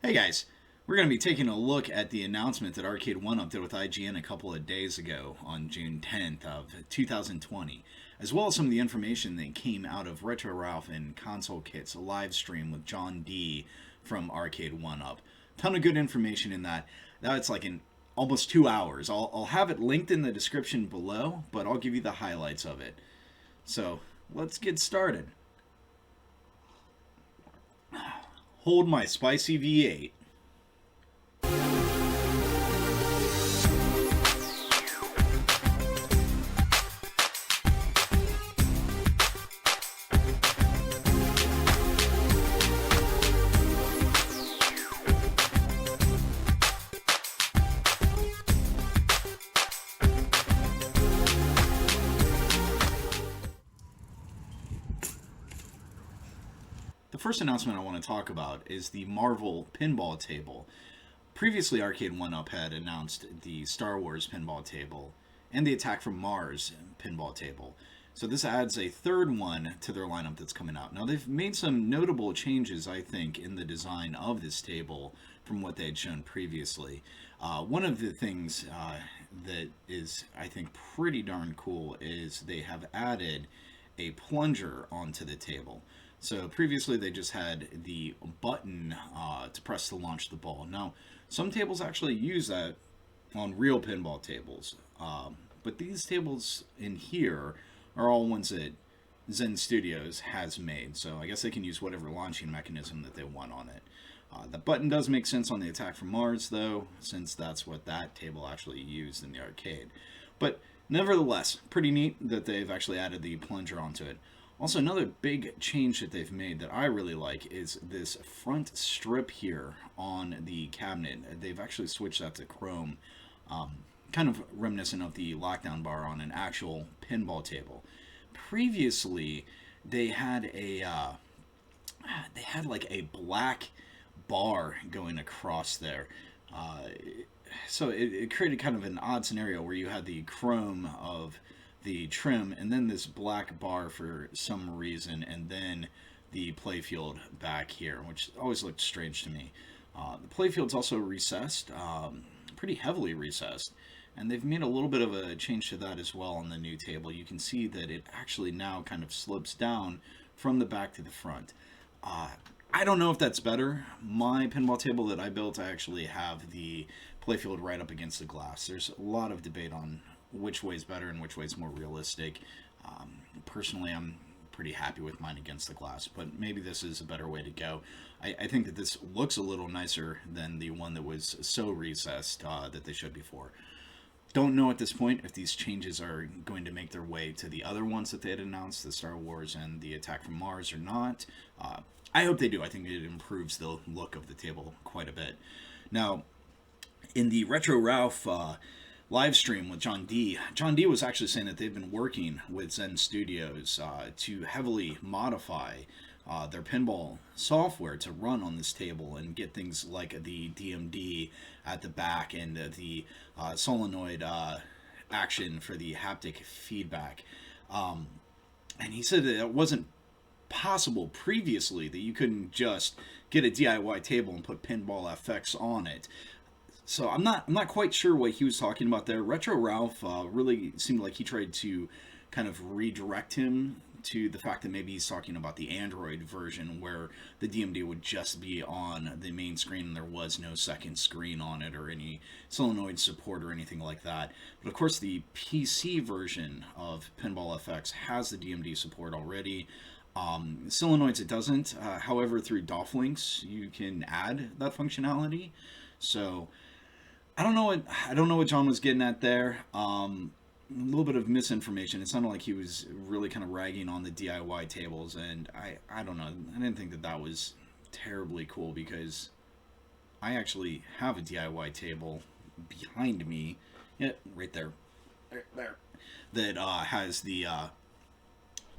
Hey guys, we're going to be taking a look at the announcement that Arcade1up did with IGN a couple of days ago on June 10th of 2020, as well as some of the information that came out of Retro Ralph and Console Kit's live stream with John D from Arcade1up. Ton of good information in that. Now it's like in almost 2 hours. I'll have it linked in the description below, but I'll give you the highlights of it. So let's get started. Hold my spicy V8. The first announcement I want to talk about is the Marvel pinball table. Previously, Arcade1up had announced the Star Wars pinball table and the Attack from Mars pinball table. So this adds a third one to their lineup that's coming out. Now, they've made some notable changes, I think, in the design of this table from what they had shown previously. One of the things that is, I think, pretty darn cool is they have added a plunger onto the table. So previously they just had the button to press to launch the ball. Now, some tables actually use that on real pinball tables. But these tables in here are all ones that Zen Studios has made. So I guess they can use whatever launching mechanism that they want on it. The button does make sense on the Attack from Mars, though, since that's what that table actually used in the arcade. But nevertheless, pretty neat that they've actually added the plunger onto it. Also, another big change that they've made that I really like is this front strip here on the cabinet. They've actually switched that to chrome, kind of reminiscent of the lockdown bar on an actual pinball table. Previously, they had like a black bar going across there. So it created kind of an odd scenario where you had the chrome of the trim and then this black bar for some reason, and then the playfield back here, which always looked strange to me. The playfield's also recessed, pretty heavily recessed, and they've made a little bit of a change to that as well on the new table. You can see that it actually now kind of slips down from the back to the front. I don't know if that's better. My pinball table that I built, I actually have the playfield right up against the glass. There's a lot of debate on which way is better and which way is more realistic. Personally, I'm pretty happy with mine against the glass, but maybe this is a better way to go. I think that this looks a little nicer than the one that was so recessed that they showed before. Don't know at this point if these changes are going to make their way to the other ones that they had announced, the Star Wars and the Attack from Mars, or not. I hope they do. I think it improves the look of the table quite a bit. Now, in the Retro Ralph live stream with John D was actually saying that they've been working with Zen Studios to heavily modify their pinball software to run on this table and get things like the DMD at the back and the solenoid action for the haptic feedback. And he said that it wasn't possible previously, that you couldn't just get a DIY table and put Pinball FX on it. So I'm not quite sure what he was talking about there. Retro Ralph really seemed like he tried to kind of redirect him to the fact that maybe he's talking about the Android version where the DMD would just be on the main screen and there was no second screen on it or any solenoid support or anything like that. But of course the PC version of Pinball FX has the DMD support already. Solenoids it doesn't. However, through DOF links you can add that functionality. So I don't know what John was getting at there. A little bit of misinformation. It sounded like he was really kind of ragging on the DIY tables, and I don't know. I didn't think that was terribly cool because I actually have a DIY table behind me. Yeah, right there. There. That has the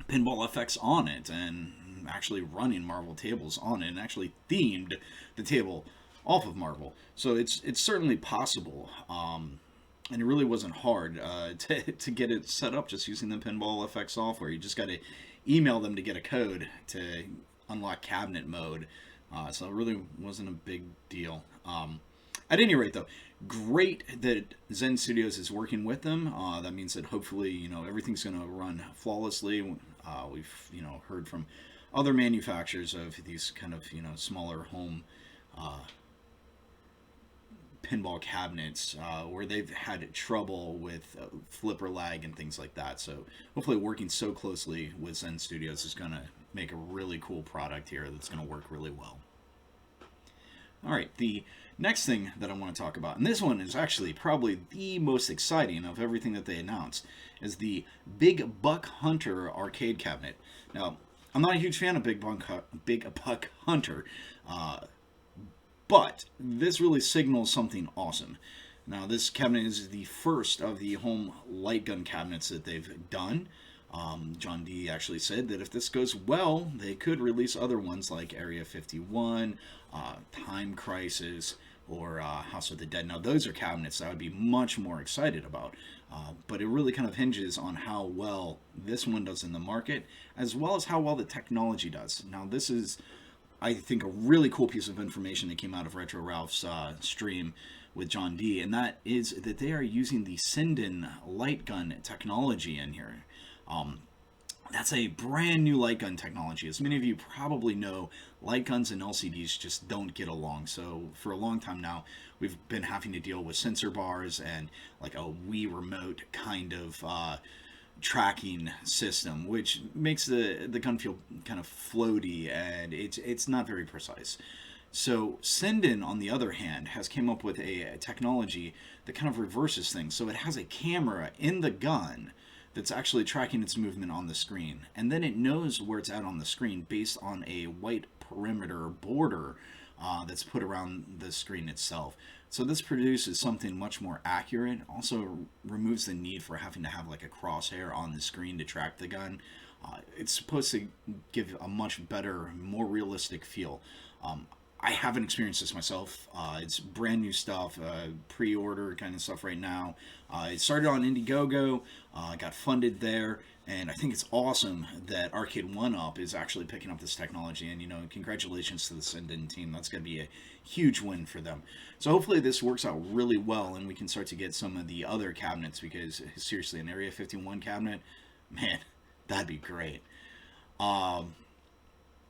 Pinball FX on it and actually running Marvel tables on it and actually themed the table off of Marvel. So it's certainly possible. And it really wasn't hard to get it set up just using the Pinball FX software. You just got to email them to get a code to unlock cabinet mode. So it really wasn't a big deal. At any rate, though, great that Zen Studios is working with them. That means that hopefully, everything's going to run flawlessly. We've, heard from other manufacturers of these kind of, smaller home uh, pinball cabinets where they've had trouble with flipper lag and things like that. So hopefully, working so closely with Zen Studios is going to make a really cool product here that's going to work really well. All right, the next thing that I want to talk about, and this one is actually probably the most exciting of everything that they announced, is the Big Buck Hunter arcade cabinet. Now, I'm not a huge fan of Big Buck Hunter, but this really signals something awesome. Now, this cabinet is the first of the home light gun cabinets that they've done. John D actually said that if this goes well, they could release other ones like Area 51, Time Crisis, or House of the Dead. Now, those are cabinets that I would be much more excited about, but it really kind of hinges on how well this one does in the market, as well as how well the technology does. Now, this is, I think, a really cool piece of information that came out of Retro Ralph's stream with John D, and that is that they are using the Sinden light gun technology in here. That's a brand new light gun technology. As many of you probably know, light guns and LCDs just don't get along. So for a long time now, we've been having to deal with sensor bars and like a Wii remote kind of tracking system, which makes the gun feel kind of floaty, and it's not very precise. So Sinden, on the other hand, has came up with a technology that kind of reverses things. So it has a camera in the gun that's actually tracking its movement on the screen. And then it knows where it's at on the screen based on a white perimeter border that's put around the screen itself. So this produces something much more accurate. Also removes the need for having to have like a crosshair on the screen to track the gun. It's supposed to give a much better, more realistic feel. I haven't experienced this myself. It's brand new stuff, pre-order kind of stuff right now. It started on Indiegogo, got funded there, and I think it's awesome that Arcade1up is actually picking up this technology. And congratulations to the Sinden team. That's going to be a huge win for them. So hopefully this works out really well, and we can start to get some of the other cabinets. Because seriously, an Area 51 cabinet, man, that'd be great.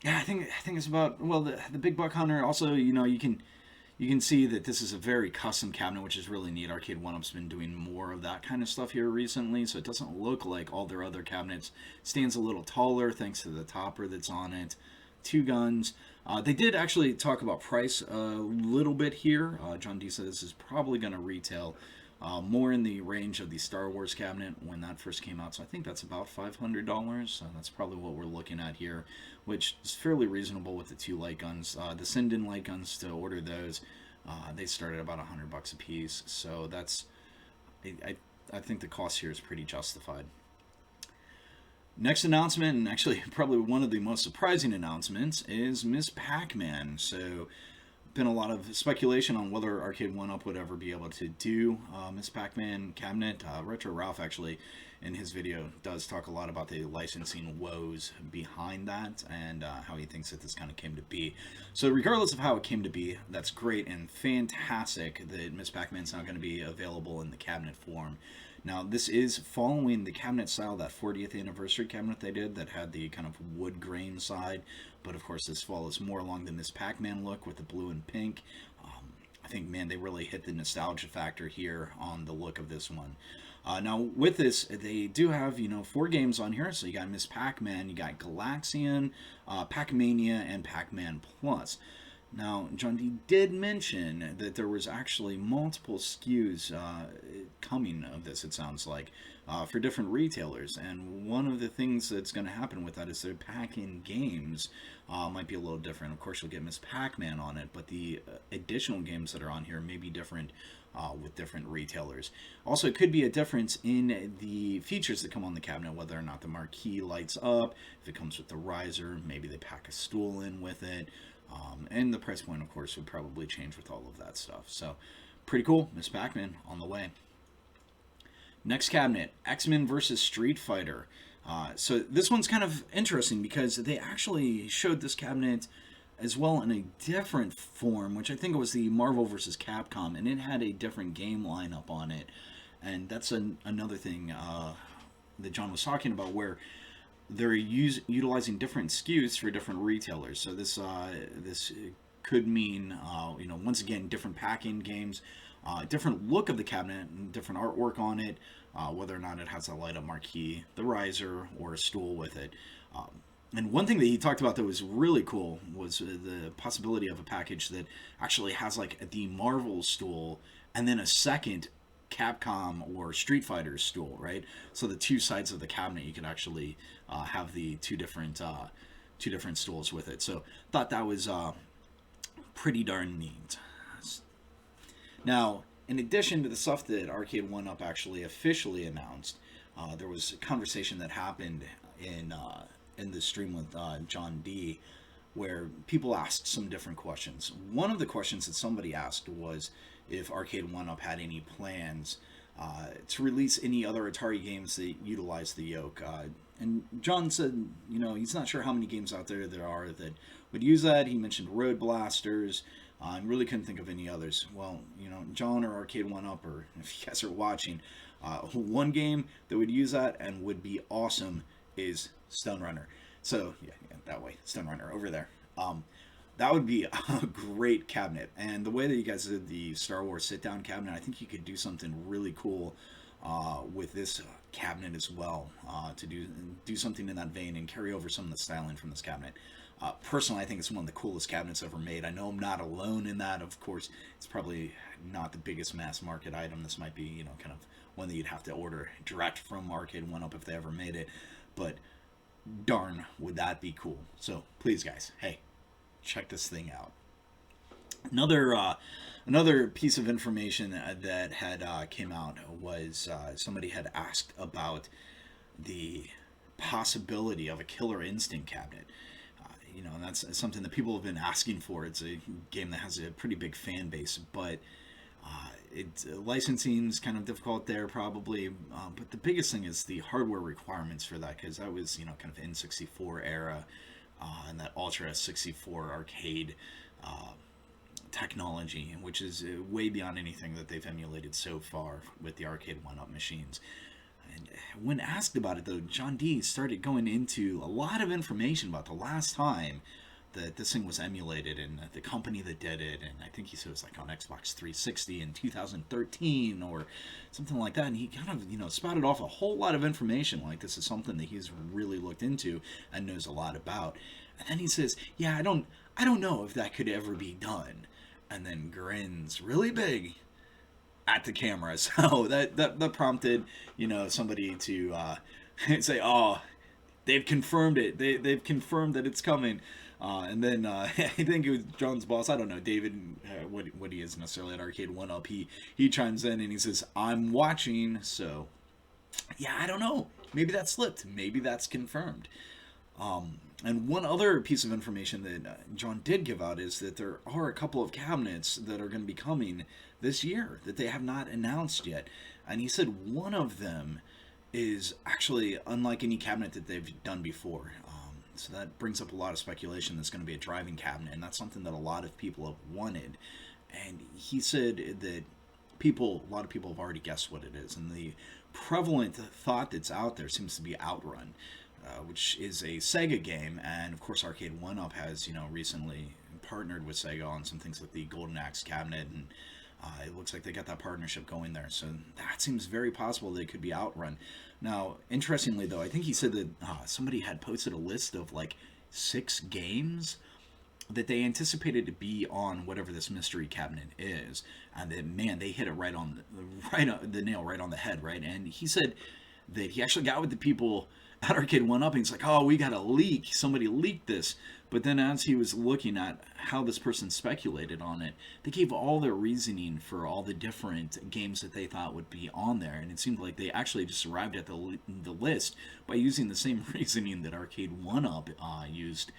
Yeah, I think it's about, well, the Big Buck Hunter. Also, you can see that this is a very custom cabinet, which is really neat. Arcade1up's been doing more of that kind of stuff here recently, so it doesn't look like all their other cabinets. Stands a little taller thanks to the topper that's on it. 2 guns. They did actually talk about price a little bit here. John D said this is probably going to retail more in the range of the Star Wars cabinet when that first came out. So I think that's about $500. That's probably what we're looking at here, which is fairly reasonable with the 2 light guns. The Sinden light guns, to order those, they start at about $100 a piece. So that's, I think the cost here is pretty justified. Next announcement, and actually probably one of the most surprising announcements, is Miss PacMan. So been a lot of speculation on whether Arcade1up would ever be able to do Miss PacMan cabinet. Retro Ralph actually in his video does talk a lot about the licensing woes behind that, and how he thinks that this kind of came to be. So regardless of how it came to be, that's great and fantastic that Miss PacMan's now going to be available in the cabinet form. Now, this is following the cabinet style, that 40th anniversary cabinet they did that had the kind of wood grain side. But, of course, this follows more along the Miss PacMan look with the blue and pink. I think, man, they really hit the nostalgia factor here on the look of this one. Now, with this, they do have, 4 games on here. So you got Miss PacMan, you got Galaxian, Pac-Mania, and Pac-Man Plus. Now, John D did mention that there was actually multiple SKUs coming of this, it sounds like, for different retailers. And one of the things that's going to happen with that is their pack-in games might be a little different. Of course, you'll get Miss Pac-Man on it, but the additional games that are on here may be different with different retailers. Also, it could be a difference in the features that come on the cabinet, whether or not the marquee lights up, if it comes with the riser, maybe they pack a stool in with it. And the price point, of course, would probably change with all of that stuff. So, pretty cool. Miss PacMan on the way. Next cabinet, XMen versus Street Fighter. So this one's kind of interesting because they actually showed this cabinet as well in a different form, which I think it was the Marvel vs. Capcom, and it had a different game lineup on it. And that's another thing that John was talking about, where they're utilizing different SKUs for different retailers. So this could mean once again different packing games, different look of the cabinet, and different artwork on it, whether or not it has a light up marquee, the riser, or a stool with it. And one thing that he talked about that was really cool was the possibility of a package that actually has like the Marvel stool and then a second Capcom or Street Fighter stool, right? So the two sides of the cabinet, you can actually have the two different stools with it. So thought that was pretty darn neat. Now, in addition to the stuff that Arcade1up actually officially announced, there was a conversation that happened in the stream with John D, where people asked some different questions. One of the questions that somebody asked was if Arcade1up had any plans to release any other Atari games that utilize the yoke. And John said, he's not sure how many games out there are that would use that. He mentioned Road Blasters. I really couldn't think of any others. Well, John or Arcade1up, or if you guys are watching, one game that would use that and would be awesome is Stone Runner. So yeah, that way, Stone Runner over there. That would be a great cabinet. And the way that you guys did the Star Wars sit-down cabinet, I think you could do something really cool with this cabinet as well, to do something in that vein and carry over some of the styling from this cabinet. Personally, I think it's one of the coolest cabinets ever made. I know I'm not alone in that. Of course, it's probably not the biggest mass market item. This might be, kind of one that you'd have to order direct from Arcade1up if they ever made it. But darn, would that be cool. So please, guys, hey, check this thing out. Another piece of information that had came out was somebody had asked about the possibility of a Killer Instinct cabinet. And that's something that people have been asking for. It's a game that has a pretty big fan base, but licensing is kind of difficult there probably. But the biggest thing is the hardware requirements for that, because that was kind of N64 era and that Ultra 64 arcade technology, which is way beyond anything that they've emulated so far with the Arcade1up machines. And when asked about it, though, John D started going into a lot of information about the last time that this thing was emulated and the company that did it. And I think he said it was like on Xbox 360 in 2013 or something like that. And he kind of, spouted off a whole lot of information, like this is something that he's really looked into and knows a lot about. And then he says, yeah, I don't know if that could ever be done. And then grins really big at the camera. So that prompted, somebody to say, oh, they've confirmed it. They've confirmed that it's coming. And then I think it was John's boss. I don't know, David, what he is necessarily at Arcade1up. He chimes in and he says, I'm watching. So yeah, I don't know. Maybe that slipped. Maybe that's confirmed. And one other piece of information that John did give out is that there are a couple of cabinets that are going to be coming this year that they have not announced yet. And he said one of them is actually unlike any cabinet that they've done before. So that brings up a lot of speculation that's going to be a driving cabinet, and that's something that a lot of people have wanted. And he said that a lot of people have already guessed what it is. And the prevalent thought that's out there seems to be Outrun, which is a Sega game. And of course, Arcade1up has, recently partnered with Sega on some things like the Golden Axe cabinet, and it looks like they got that partnership going there. So that seems very possible that it could be Outrun. Now, interestingly, though, I think he said that somebody had posted a list of like 6 games that they anticipated to be on whatever this mystery cabinet is, and then they hit it right on the nail right on the head, right? And he said that he actually got with the people at Arcade1up, and he's like, oh, we got a leak. Somebody leaked this. But then as he was looking at how this person speculated on it, they gave all their reasoning for all the different games that they thought would be on there. And it seemed like they actually just arrived at the list by using the same reasoning that Arcade1up used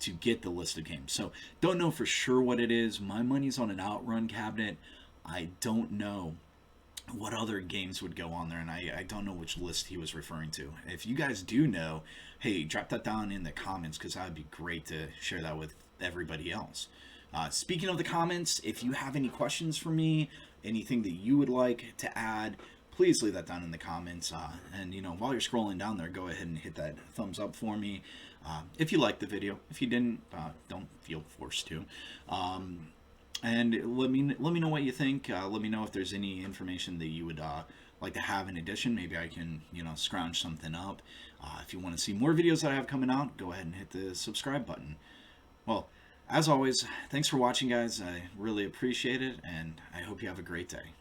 to get the list of games. So don't know for sure what it is. My money's on an Outrun cabinet. I don't know what other games would go on there, and I don't know which list he was referring to. If you guys do know, hey, drop that down in the comments, because that would be great to share that with everybody else. Speaking of the comments, if you have any questions for me, anything that you would like to add, please leave that down in the comments. And while you're scrolling down there, go ahead and hit that thumbs up for me. If you liked the video. If you didn't, don't feel forced to. And let me know what you think. Let me know if there's any information that you would like to have in addition. Maybe I can scrounge something up. If you want to see more videos that I have coming out, go ahead and hit the subscribe button. Well, as always, thanks for watching, guys. I really appreciate it, and I hope you have a great day.